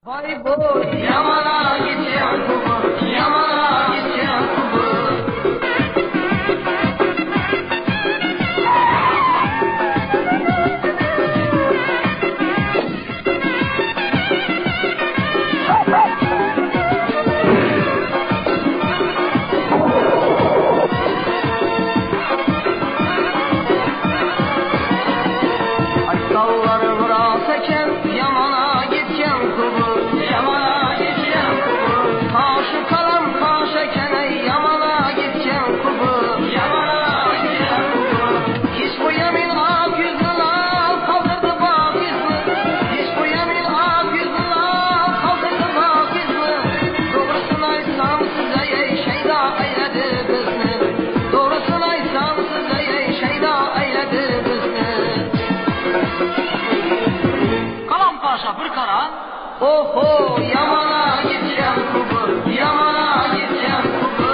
Vay boy, yamana gideceğim kubu, yamana gideceğim kubu. Ay salları vuras eken, yamana gideceğim kubu. Yamana gideceğim kubu. Karşı kalan karşı ekene, yamana gideceğim kubu. Yamana gideceğim kubu. Hiç bu yemin ak yüzüne kaldırdı bak yüzü. Hiç bu yemin ak yüzüne kaldırdı bak yüzü. Doğrusunu aysam size ey şeyda eyledi bizni. Doğrusunu aysam size ey şeyda eyledi bizni. Kalan paşa bir kara. Oho, yamana gideceğim kubu, yamana gideceğim kubu.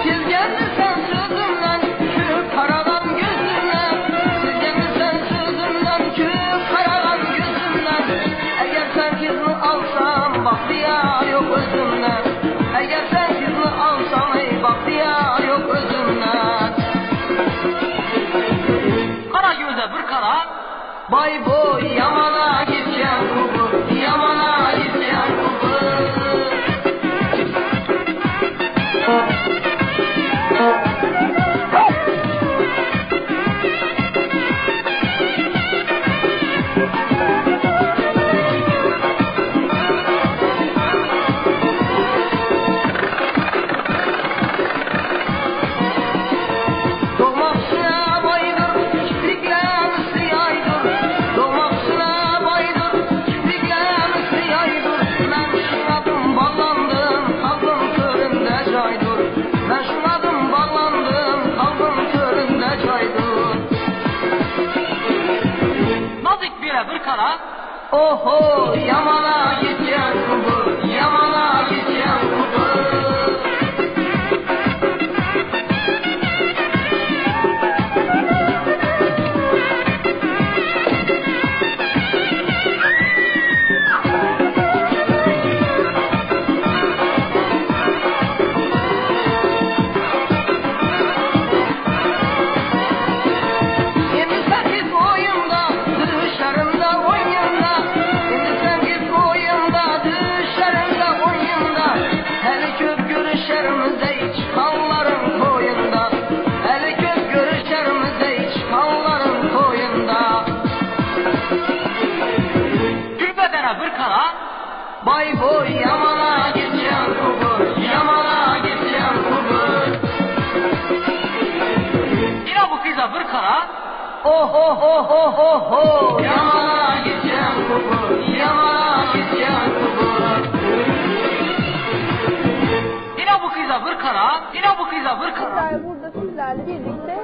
Siz gelmişsen sözümden, şu karadan gözümden. Siz gelmişsen sözümden, şu karadan gözümden. Eğer sen kızını alsam, bahtiyar yok özümden. Eğer sen kızını alsam, ey bahtiyar yok özümden. Kara göze bir kara. Bay boy, yamana gideceğim kubu, yamana gideceğim kubu. Doğmaksına baydır, kiprikler siyaydır. Doğmaksına baydır, kiprikler siyaydır. Ben şunadım, bağlandım, kalbim köründe caydır. Ben şunadım, bağlandım, kalbim köründe caydır. Nazik bire bir kara. Oho, yamana gideceğim kubu, yamana gideceğim kubu. Şimdi sen git oyunda, dışarımda oyunda. Şimdi sen git oyunda, dışarımda oyunda. Hele köp görüşerimize hiç kanların koyunda. Hele köp görüşerimize hiç kanların koyunda. Gülbedene bir kara. Bay boy, yamana gideceğim kubu, yamana gideceğim kubu. Yine bu kıza bir kara. Oho ho ho ho ho, yamana gideceğim kubu, yamana gideceğim kubu. Yine bu kıza bir kara. Yine bu kıza bir kara. Burada sizlerle birlikte